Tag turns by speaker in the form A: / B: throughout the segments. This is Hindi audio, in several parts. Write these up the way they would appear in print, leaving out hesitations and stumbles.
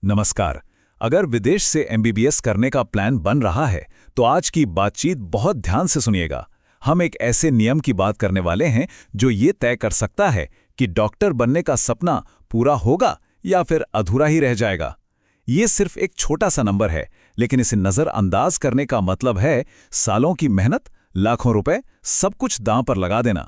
A: नमस्कार। अगर विदेश से एमबीबीएस करने का प्लान बन रहा है तो आज की बातचीत बहुत ध्यान से सुनिएगा। हम एक ऐसे नियम की बात करने वाले हैं जो ये तय कर सकता है कि डॉक्टर बनने का सपना पूरा होगा या फिर अधूरा ही रह जाएगा। ये सिर्फ एक छोटा सा नंबर है, लेकिन इसे नज़रअंदाज करने का मतलब है सालों की मेहनत, लाखों रुपए, सब कुछ दांव पर लगा देना।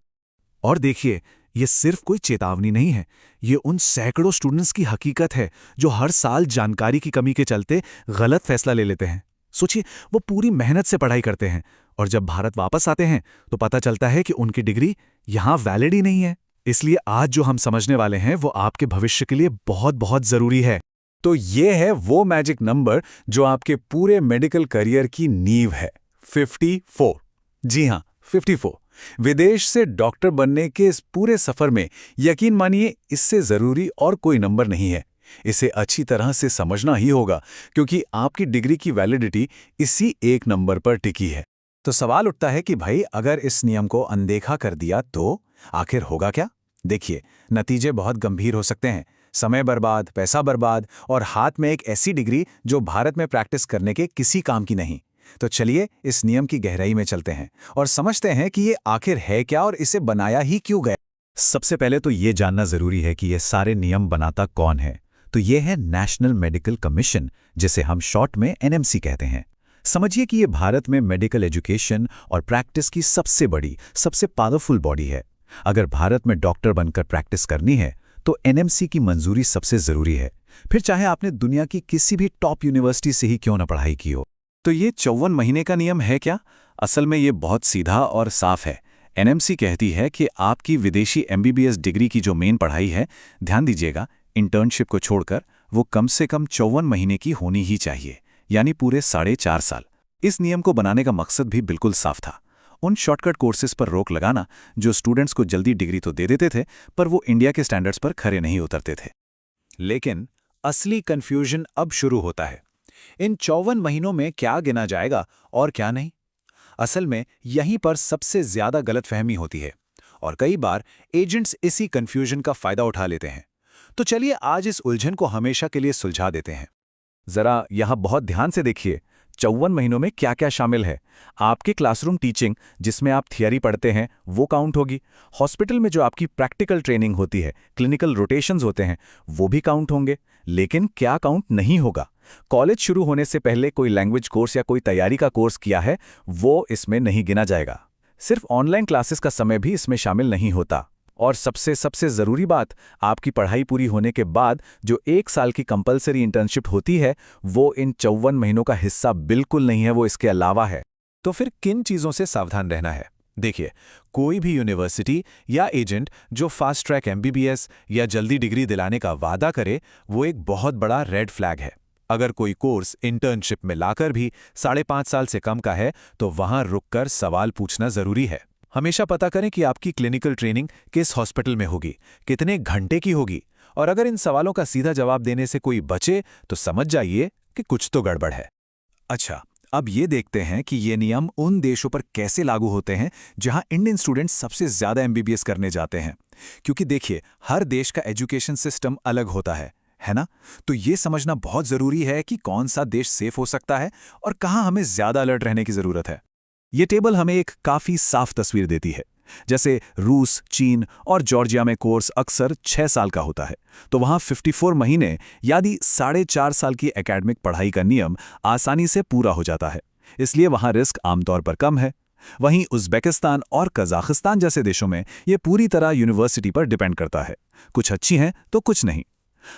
B: और देखिए, ये सिर्फ कोई चेतावनी नहीं है, ये उन सैकड़ों स्टूडेंट्स की हकीकत है जो हर साल जानकारी की कमी के चलते गलत फैसला ले लेते हैं। सोचिए, वो पूरी मेहनत से पढ़ाई करते हैं और जब भारत वापस आते हैं तो पता चलता है कि उनकी डिग्री यहाँ वैलिड ही नहीं है। इसलिए आज जो हम समझने वाले हैं वो आपके भविष्य के लिए बहुत बहुत जरूरी है।
A: तो ये है वो मैजिक नंबर जो आपके पूरे मेडिकल करियर की नींव है, 54। जी हाँ, 54। विदेश से डॉक्टर बनने के इस पूरे सफर में यकीन मानिए इससे जरूरी और कोई नंबर नहीं है। इसे अच्छी तरह से समझना ही होगा क्योंकि आपकी डिग्री की वैलिडिटी इसी एक नंबर पर टिकी है। तो सवाल उठता है कि भाई अगर इस नियम को अनदेखा कर दिया तो आखिर होगा क्या? देखिए, नतीजे बहुत गंभीर हो सकते हैं। समय बर्बाद, पैसा बर्बाद और हाथ में एक ऐसी डिग्री जो भारत में प्रैक्टिस करने के किसी काम की नहीं। तो चलिए इस नियम की गहराई में चलते हैं और समझते हैं कि ये आखिर है क्या और इसे बनाया ही क्यों गया। सबसे पहले तो ये जानना जरूरी है कि ये सारे नियम बनाता कौन है। तो ये है नेशनल मेडिकल कमीशन, जिसे हम शॉर्ट में एनएमसी कहते हैं। समझिए कि ये भारत में मेडिकल एजुकेशन और प्रैक्टिस की सबसे बड़ी, सबसे पावरफुल बॉडी है। अगर भारत में डॉक्टर बनकर प्रैक्टिस करनी है तो एनएमसी की मंजूरी सबसे जरूरी है, फिर चाहे आपने दुनिया की किसी भी टॉप यूनिवर्सिटी से ही क्यों न पढ़ाई की हो। तो ये 54 महीने का नियम है क्या? असल में ये बहुत सीधा और साफ है। एनएमसी कहती है कि आपकी विदेशी एमबीबीएस डिग्री की जो मेन पढ़ाई है, ध्यान दीजिएगा, इंटर्नशिप को छोड़कर वो कम से कम 54 महीने की होनी ही चाहिए, यानी पूरे 4.5 साल। इस नियम को बनाने का मकसद भी बिल्कुल साफ था, उन शॉर्टकट कोर्सेज पर रोक लगाना जो स्टूडेंट्स को जल्दी डिग्री तो दे देते थे पर वो इंडिया के स्टैंडर्ड्स पर खरे नहीं उतरते थे। लेकिन असली कंफ्यूजन अब शुरू होता है। इन 54 महीनों में क्या गिना जाएगा और क्या नहीं? असल में यहीं पर सबसे ज्यादा गलतफहमी होती है और कई बार एजेंट्स इसी कंफ्यूजन का फायदा उठा लेते हैं। तो चलिए आज इस उलझन को हमेशा के लिए सुलझा देते हैं। जरा यहां बहुत ध्यान से देखिए, 54 महीनों में क्या क्या शामिल है। आपकी क्लासरूम टीचिंग, जिसमें आप थियरी पढ़ते हैं, वो काउंट होगी। हॉस्पिटल में जो आपकी प्रैक्टिकल ट्रेनिंग होती है, क्लिनिकल रोटेशंस होते हैं, वो भी काउंट होंगे। लेकिन क्या काउंट नहीं होगा? कॉलेज शुरू होने से पहले कोई लैंग्वेज कोर्स या कोई तैयारी का कोर्स किया है, वो इसमें नहीं गिना जाएगा। सिर्फ ऑनलाइन क्लासेस का समय भी इसमें शामिल नहीं होता। और सबसे सबसे ज़रूरी बात, आपकी पढ़ाई पूरी होने के बाद जो 1 साल की कंपलसरी इंटर्नशिप होती है, वो इन 54 महीनों का हिस्सा बिल्कुल नहीं है, वो इसके अलावा है। तो फिर किन चीज़ों से सावधान रहना है? देखिए, कोई भी यूनिवर्सिटी या एजेंट जो फास्ट ट्रैक एमबीबीएस या जल्दी डिग्री दिलाने का वादा करे, वो एक बहुत बड़ा रेड फ्लैग है। अगर कोई कोर्स इंटर्नशिप में लाकर भी 5.5 साल से कम का है तो वहां रुककर सवाल पूछना जरूरी है। हमेशा पता करें कि आपकी क्लिनिकल ट्रेनिंग किस हॉस्पिटल में होगी, कितने घंटे की होगी, और अगर इन सवालों का सीधा जवाब देने से कोई बचे तो समझ जाइए कि कुछ तो गड़बड़ है। अच्छा, अब ये देखते हैं कि ये नियम उन देशों पर कैसे लागू होते हैं जहां इंडियन स्टूडेंट्स सबसे ज्यादा एमबीबीएस करने जाते हैं। क्योंकि देखिए, हर देश का एजुकेशन सिस्टम अलग होता है ना? तो ये समझना बहुत जरूरी है कि कौन सा देश सेफ हो सकता है और कहां हमें ज्यादा अलर्ट रहने की जरूरत है। ये टेबल हमें एक काफी साफ तस्वीर देती है। जैसे रूस, चीन और जॉर्जिया में कोर्स अक्सर 6 साल का होता है, तो वहां 54 महीने यानी 4.5 साल की एकेडमिक पढ़ाई का नियम आसानी से पूरा हो जाता है। इसलिए वहां रिस्क आमतौर पर कम है। वहीं उज़्बेकिस्तान और कजाकिस्तान जैसे देशों में ये पूरी तरह यूनिवर्सिटी पर डिपेंड करता है। कुछ अच्छी हैं तो कुछ नहीं।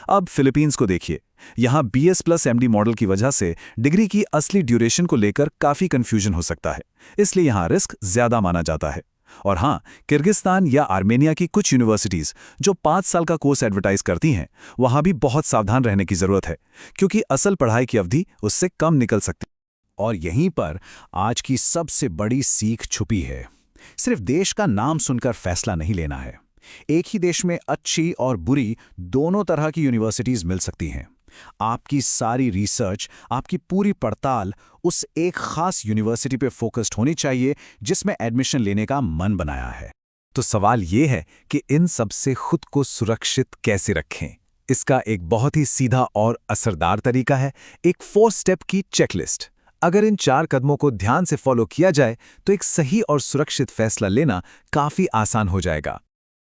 A: अब फिलीपींस को देखिए, यहां BS+ MD मॉडल की वजह से डिग्री की असली ड्यूरेशन को लेकर काफी कंफ्यूजन हो सकता है, इसलिए यहां रिस्क ज्यादा माना जाता है। और हां, किर्गिस्तान या आर्मेनिया की कुछ यूनिवर्सिटीज जो 5 साल का कोर्स एडवर्टाइज करती हैं, वहां भी बहुत सावधान रहने की जरूरत है, क्योंकि असल पढ़ाई की अवधि उससे कम निकल सकती है। और यहीं पर आज की सबसे बड़ी सीख छुपी है। सिर्फ देश का नाम सुनकर फैसला नहीं लेना है। एक ही देश में अच्छी और बुरी दोनों तरह की यूनिवर्सिटीज मिल सकती हैं। आपकी सारी रिसर्च, आपकी पूरी पड़ताल उस एक खास यूनिवर्सिटी पे फोकस्ड होनी चाहिए जिसमें एडमिशन लेने का मन बनाया है। तो सवाल ये है कि इन सब से खुद को सुरक्षित कैसे रखें? इसका एक बहुत ही सीधा और असरदार तरीका है, एक 4 स्टेप की चेकलिस्ट। अगर इन 4 कदमों को ध्यान से फॉलो किया जाए तो एक सही और सुरक्षित फैसला लेना काफी आसान हो जाएगा।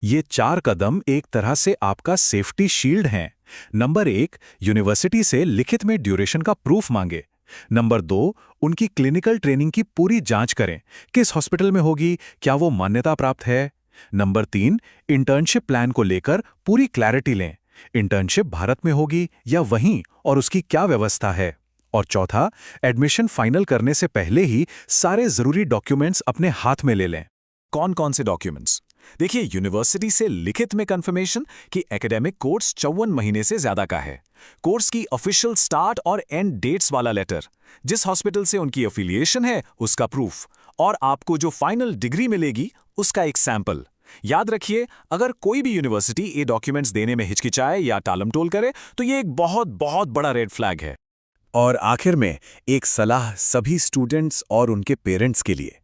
B: ये 4 कदम एक तरह से आपका सेफ्टी शील्ड हैं। नंबर 1, यूनिवर्सिटी से लिखित में ड्यूरेशन का प्रूफ मांगे। नंबर 2, उनकी क्लिनिकल ट्रेनिंग की पूरी जांच करें, किस हॉस्पिटल में होगी, क्या वो मान्यता प्राप्त है। नंबर 3, इंटर्नशिप प्लान को लेकर पूरी क्लैरिटी लें, इंटर्नशिप भारत में होगी या वहीं और उसकी क्या व्यवस्था है। और चौथा, एडमिशन फाइनल करने से पहले ही सारे जरूरी डॉक्यूमेंट्स अपने हाथ में ले लें।
A: कौन कौन से डॉक्यूमेंट्स? देखिए, यूनिवर्सिटी से लिखित में कंफर्मेशन कि एकेडमिक कोर्स 54 महीने से ज्यादा का है, कोर्स की ऑफिशियल स्टार्ट और एंड डेट्स वाला लेटर, जिस हॉस्पिटल से उनकी एफिलिएशन है उसका प्रूफ, और आपको जो फाइनल डिग्री मिलेगी उसका एक सैंपल। याद रखिए, अगर कोई भी यूनिवर्सिटी ये डॉक्यूमेंट्स देने में हिचकिचाए या टालमटोल करे तो ये एक बहुत बहुत बड़ा रेड फ्लैग है। और आखिर में एक सलाह सभी स्टूडेंट्स और उनके पेरेंट्स के लिए।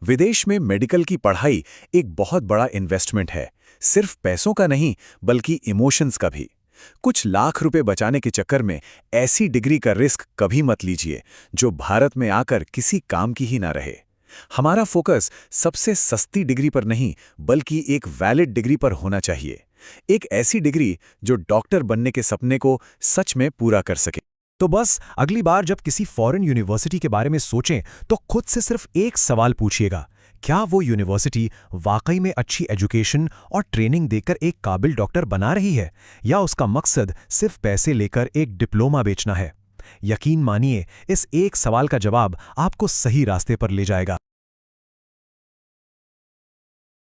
A: विदेश में मेडिकल की पढ़ाई एक बहुत बड़ा इन्वेस्टमेंट है, सिर्फ पैसों का नहीं बल्कि इमोशंस का भी। कुछ लाख रुपए बचाने के चक्कर में ऐसी डिग्री का रिस्क कभी मत लीजिए जो भारत में आकर किसी काम की ही ना रहे। हमारा फोकस सबसे सस्ती डिग्री पर नहीं बल्कि एक वैलिड डिग्री पर होना चाहिए, एक ऐसी डिग्री जो डॉक्टर बनने के सपने को सच में पूरा कर सके।
B: तो बस अगली बार जब किसी फॉरेन यूनिवर्सिटी के बारे में सोचें तो खुद से सिर्फ एक सवाल पूछिएगा, क्या वो यूनिवर्सिटी वाकई में अच्छी एजुकेशन और ट्रेनिंग देकर एक काबिल डॉक्टर बना रही है, या उसका मकसद सिर्फ पैसे लेकर एक डिप्लोमा बेचना है। यकीन मानिए, इस एक सवाल का जवाब आपको सही रास्ते पर ले जाएगा।